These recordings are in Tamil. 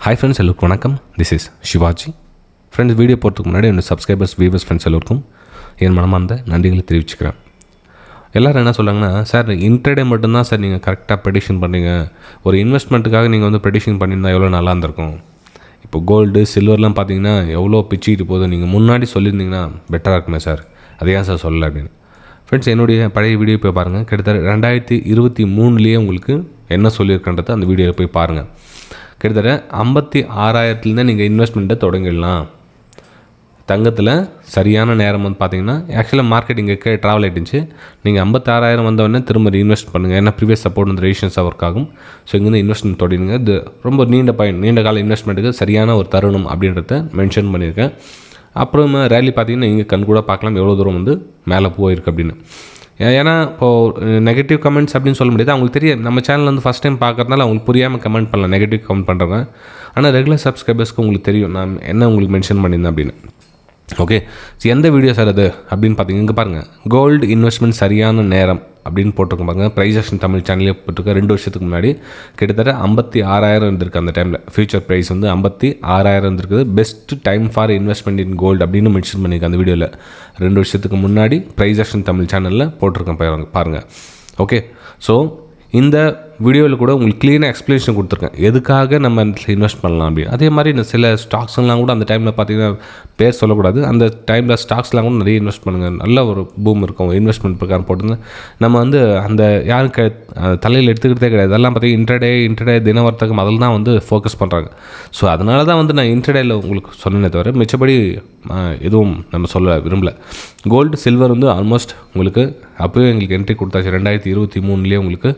ஹாய் ஃப்ரெண்ட்ஸ், எல்லோருக்கும் வணக்கம். This is Shivaji. Friends, video போகிறதுக்கு முன்னாடி என்னோடய சப்ஸ்கிரைபர்ஸ், வியூவர்ஸ், ஃப்ரெண்ட்ஸ் எல்லோருக்கும் என் மனமார்ந்த நன்றிகளை தெரிவிச்சுக்கிறேன். எல்லோரும் என்ன சொல்கிறாங்கன்னா, சார் இன்ட்ரடே மட்டும்தான் சார் நீங்கள் கரெக்டாக ப்ரெடிக்ஷன் பண்ணுறீங்க. ஒரு இன்வெஸ்ட்மெண்ட்டுக்காக நீங்கள் வந்து ப்ரெடிக்ஷன் பண்ணியிருந்தால் எவ்வளோ நல்லா இருந்திருக்கும். இப்போ கோல்டு சில்வர்லாம் பார்த்தீங்கன்னா எவ்வளோ பிச்சுக்கிட்டு போகுது. நீங்கள் முன்னாடி சொல்லியிருந்தீங்கன்னா பெட்டராக இருக்குமே சார், அதை ஏன் சார் சொல்லலை அப்படின்னு. ஃப்ரெண்ட்ஸ், என்னுடைய பழைய வீடியோ போய் பாருங்கள். கிட்டத்தட்ட 2023 உங்களுக்கு என்ன சொல்லியிருக்கன்றது அந்த வீடியோவில் போய் பாருங்கள். கிட்டத்தட்ட 56,000 நீங்கள் இன்வெஸ்ட்மெண்ட்டை தொடங்கிடலாம். தங்கத்தில் சரியான நேரம் வந்து பார்த்தீங்கன்னா, ஆக்சுவலாக மார்க்கெட் இங்கே ட்ராவல் ஆகிட்டுச்சு. நீங்கள் 56,000 வந்தவொடனே திரும்ப இன்வெஸ்ட் பண்ணுங்கள். ஏன்னா ப்ரீவியஸ் சப்போர்ட் வந்து ரெசிஸ்டன்ஸாக ஒர்க் ஆகும். ஸோ இங்கேருந்து இன்வெஸ்ட்மெண்ட் தொடங்குங்க. இது ரொம்ப நீண்ட கால இன்வெஸ்ட்மெண்ட்டுக்கு சரியான ஒரு தருணம் அப்படின்றத மென்ஷன் பண்ணியிருக்கேன். அப்புறமா ரேலி பார்த்தீங்கன்னா இங்கே கண் கூட பார்க்கலாம் எவ்வளோ தூரம் வந்து மேலே போயிருக்கு அப்படின்னு. ஏன்னா இப்போது நெகட்டிவ் கமெண்ட்ஸ் அப்படின்னு சொல்ல முடியாது. அவங்களுக்கு தெரியும் நம்ம சேனல் வந்து ஃபஸ்ட் டைம் பார்க்குறதுனால அவங்களுக்கு புரியாமல் கமெண்ட் பண்ணலாம், நெகட்டிவ் கமெண்ட் பண்ணுறாங்க. ஆனால் ரெகுலர் சப்ஸ்கிரைபர்ஸ்க்கு உங்களுக்கு தெரியும் நான் என்ன உங்களுக்கு மென்ஷன் பண்ணியிருந்தேன் அப்படின்னு. ஓகே, எந்த வீடியோ சார் அது அப்படின்னு பார்த்தீங்க, இங்கே பாருங்கள், கோல்டு இன்வெஸ்ட்மெண்ட் சரியான நேரம் அப்படின்னு போட்டிருக்கோம் பாருங்கள். Preis-Aktion தமிழ் சேனலே போட்டிருக்க 2 வருஷத்துக்கு முன்னாடி கிட்டத்தட்ட 56,000 இருந்திருக்கு. அந்த டைமில் ஃபியூச்சர் ப்ரைஸ் வந்து 56,000 இருந்திருக்குது. Best time for investment in gold அப்படின்னு மென்ஷன் பண்ணியிருக்கேன் அந்த வீடியோவில். 2 வருஷத்துக்கு முன்னாடி Preis-Aktion தமிழ் சேனலில் போட்டிருக்கேன் பாருங்கள். ஓகே, ஸோ இந்த வீடியோவில் கூட உங்களுக்கு க்ளீனாக எக்ஸ்ப்ளனேஷன் கொடுத்துருக்கேன் எதுக்காக நம்ம இன்வெஸ்ட் பண்ணலாம் அப்படின்னு. அதே மாதிரி இந்த சில ஸ்டாக்ஸ்லாம் கூட அந்த டைமில் பார்த்தீங்கன்னா பேர் சொல்லக்கூடாது. அந்த டைமில் ஸ்டாக்ஸ்லாம் கூட நிறைய இன்வெஸ்ட் பண்ணுங்கள், நல்ல ஒரு பூம் இருக்கும். இன்வெஸ்ட்மெண்ட் பிரகாரம் போட்டு நம்ம வந்து அந்த யாரும் தலையில் எடுத்துக்கிட்டே கிடையாது. அதெல்லாம் பார்த்தீங்கன்னா இன்ட்ரடே தின வர்த்தகம் அதில் தான் வந்து ஃபோக்கஸ் பண்ணுறாங்க. ஸோ அதனால தான் வந்து நான் இன்ட்ரடேயில் உங்களுக்கு சொன்னேனே தவிர மிச்சப்படி எதுவும் நம்ம சொல்ல விரும்பலை. கோல்டு சில்வர் வந்து ஆல்மோஸ்ட் உங்களுக்கு அப்போவே எங்களுக்கு என்ட்ரி கொடுத்தாச்சு. 2023 உங்களுக்கு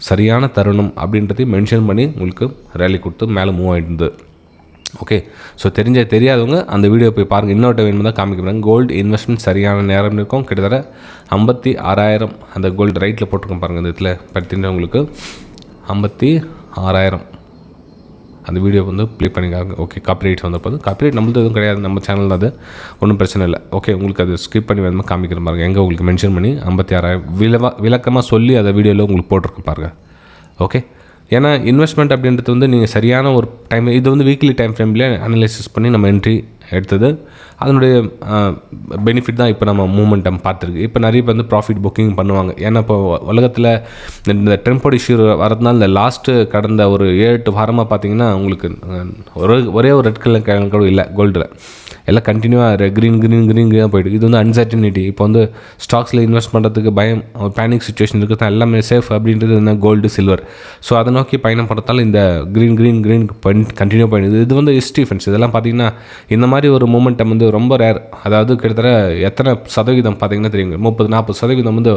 சரியான தருணம் அப்படின்றதையும் மென்ஷன் பண்ணி உங்களுக்கு ரேலி கொடுத்து மேலே மூவ் ஆகிட்டு. ஓகே, ஸோ தெரியாதவங்க அந்த வீடியோ போய் பாருங்கள். இன்னொரு வேணுமா தான் காமிக்கிறாங்க. கோல்டு இன்வெஸ்ட்மெண்ட் சரியான நேரம் இருக்கும். கிட்டத்தட்ட 56,000 அந்த கோல்டு ரைட்டில் போட்டிருக்கோம் பாருங்கள். இந்த இதில் பார்த்தீங்கன்னா உங்களுக்கு 56,000 அந்த வீடியோ வந்து ப்ளே பண்ணிக்காங்க. ஓகே, காப்பிரைட்ஸ் வந்தப்போது காப்பிரைட் நம்மளுக்கு எதுவும் கிடையாது, நம்ம சேனல் தான், அது ஒன்றும் பிரச்சனை இல்லை. ஓகே, உங்களுக்கு அது ஸ்கிப் பண்ணி வேணுமா காமிக்கிற பாருங்கள். எங்கே உங்களுக்கு மென்ஷன் பண்ணி 56,000 விளக்கமாக சொல்லி அதை வீடியோவில் உங்களுக்கு போட்டிருக்கோம் பாருங்கள். ஓகே, ஏன்னா இன்வெஸ்ட்மெண்ட் அப்படின்றது வந்து நீங்கள் சரியான ஒரு டைம், இது வந்து வீக்லி டைம் ஃப்ரேம்லேயே அனலைசிஸ் பண்ணி நம்ம என்ட்ரி எடுத்தது. அதனுடைய பெனிஃபிட் தான் இப்போ நம்ம மூமெண்டம் பார்த்துருக்கு. இப்போ நிறைய பேர் வந்து ப்ராஃபிட் புக்கிங் பண்ணுவாங்க. ஏன்னா இப்போ உலகத்தில் இந்த ட்ரம்போட இஷ்யூ வரதுனால இந்த லாஸ்ட்டு கடந்த ஒரு 7-8 வாரமாக பார்த்தீங்கன்னா உங்களுக்கு ஒரே ஒரு ரெட் கலர் கேன் கூட இல்லை கோல்டில். எல்லாம் கண்டினியூவாக க்ரீன் போயிட்டு. இது வந்து அன்சர்டினிட்டி. இப்போ வந்து ஸ்டாக்ஸில் இன்வெஸ்ட் பண்ணுறதுக்கு பயம், பேனிக் சுச்சுவேஷன் இருக்குது தான், எல்லாமே சேஃப் அப்படின்றது என்ன கோல்டு சில்வர். ஸோ அதை நோக்கி பயணம் பண்ணுறதால இந்த க்ரீன் கண்டினியூ பண்ணிடுது. இது வந்து ஹிஸ்ட்ரி ஃப்ரெண்ட்ஸ். இதெல்லாம் பார்த்தீங்கன்னா இந்த மாதிரி ஒரு மூமெண்டம் வந்து ரொம்ப ரேர். அதாவது கிட்டத்தட்ட எத்தனை சதவீதம் பார்த்தீங்கன்னா தெரியுங்க, 30-40% வந்து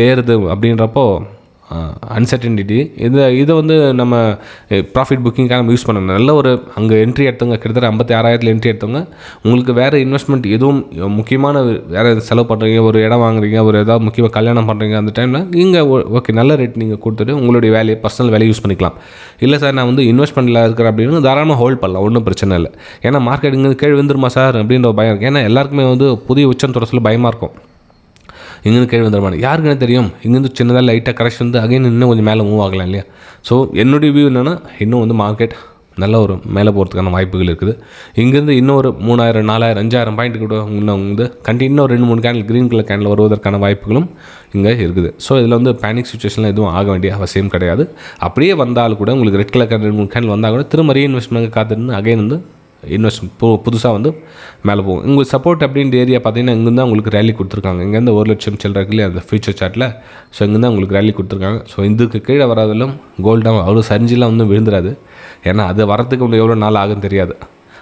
ஏறுது அப்படின்றப்போ அன்சர்டினிட்டி. இதை வந்து நம்ம ப்ராஃபிட் புக்கிங்காக நம்ம யூஸ் பண்ணணும். நல்ல ஒரு அங்கே என்ட்ரி எடுத்தவங்க, கிட்டத்தட்ட 56,000 என்ட்ரி எடுத்தவங்க, உங்களுக்கு வேறு இன்வெஸ்ட்மெண்ட் எதுவும் முக்கியமான வேறு செலவு பண்ணுறீங்க, ஒரு இடம் வாங்குறீங்க, ஒரு ஏதாவது முக்கியமாக கல்யாணம் பண்ணுறீங்க, அந்த டைமில் இங்கே ஓகே நல்ல ரேட் நீங்கள் கொடுத்துட்டு உங்களுடைய வேலையை பர்சனல் வேலையை யூஸ் பண்ணிக்கலாம். இல்லை சார் நான் வந்து இன்வெஸ்ட்மெண்ட்டில் இருக்கிறேன் அப்படின்னு தாராளமாக ஹோல்ட் பண்ணலாம், ஒன்றும் பிரச்சனை இல்லை. ஏன்னா மார்க்கெட் இங்கே கீழே வந்துருமா சார் அப்படின்ற பயம் இருக்குது. ஏன்னா எல்லாருக்குமே வந்து புதிய உச்சம் தொட சொல்ல பயமாக இருக்கும். இங்கேருந்து கீழே வந்துடுவாங்க, யாருக்குன்னு தெரியும். இங்கேருந்து சின்னதாக லைட்டாக கரெக்ஷன் வந்து அகைன் இன்னும் கொஞ்சம் மேலே மூவ் ஆகலாம் இல்லையா. ஸோ என்னுடைய வியூ என்னென்னா, இன்னும் வந்து மார்க்கெட் நல்ல ஒரு மேலே போகிறதுக்கான வாய்ப்புகள் இருக்குது. இங்கேருந்து இன்னொரு 3,000, 4,000, 5,000 பாயிண்ட் கூட இன்னும் வந்து continue 2-3 candle green colour candle வருவதற்கான வாய்ப்புகளும் இங்கே இருக்குது. ஸோ இதில் வந்து பேனிக் சுச்சுவேஷனில் எதுவும் ஆக வேண்டிய அவசியம் கிடையாது. அப்படியே வந்தாலும் கூட உங்களுக்கு ரெட் கலர் கேண்டில் 2-3 கேண்டில் வந்தால் கூட திரும்ப ரீஇன்வெஸ்ட்மெண்ட் காத்திருந்து அகைன் வந்து இன்வெஸ்ட்மெண்ட் புதுசாக வந்து மேலே போகும். உங்களுக்கு சப்போர்ட் அப்படின்ற ஏரியா பார்த்தீங்கன்னா இங்கேருந்து உங்களுக்கு ரேலி கொடுத்துருக்காங்க. இங்கேருந்து 1,00,000 சில்லறைக்குள்ளே அந்த ஃபியூச்சர் சார்ட்டில். ஸோ இங்கேருந்து உங்களுக்கு ரேலி கொடுத்துருக்காங்க. ஸோ இதுக்கு கீழே வராதிலும் கோல்டாக அவ்வளோ சரிஞ்செலாம் வந்து விழுந்துடாது. ஏன்னா அது வரத்துக்கு உங்களுக்கு எவ்வளோ நாள் ஆகுன்னு தெரியாது.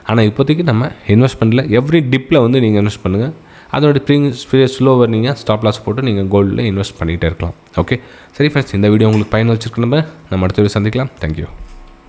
ஆனால் இப்போதைக்கு நம்ம இன்வெஸ்ட்மெண்ட்டில் எவ்ரி டிப்பில் வந்து நீங்கள் இன்வெஸ்ட் பண்ணுங்கள். அதோட ப்ரீவியஸ் ஸ்லோவர் நீங்கள் ஸ்டாப் லாஸ் போட்டு நீங்கள் கோல்டில் இன்வெஸ்ட் பண்ணிகிட்டே இருக்கலாம். ஓகே, சரி ஃப்ரெண்ட்ஸ், இந்த வீடியோ உங்களுக்கு பயன் வச்சுருக்கணும். நம்ம அடுத்த வீடியோ சந்திக்கலாம். தேங்க்யூ.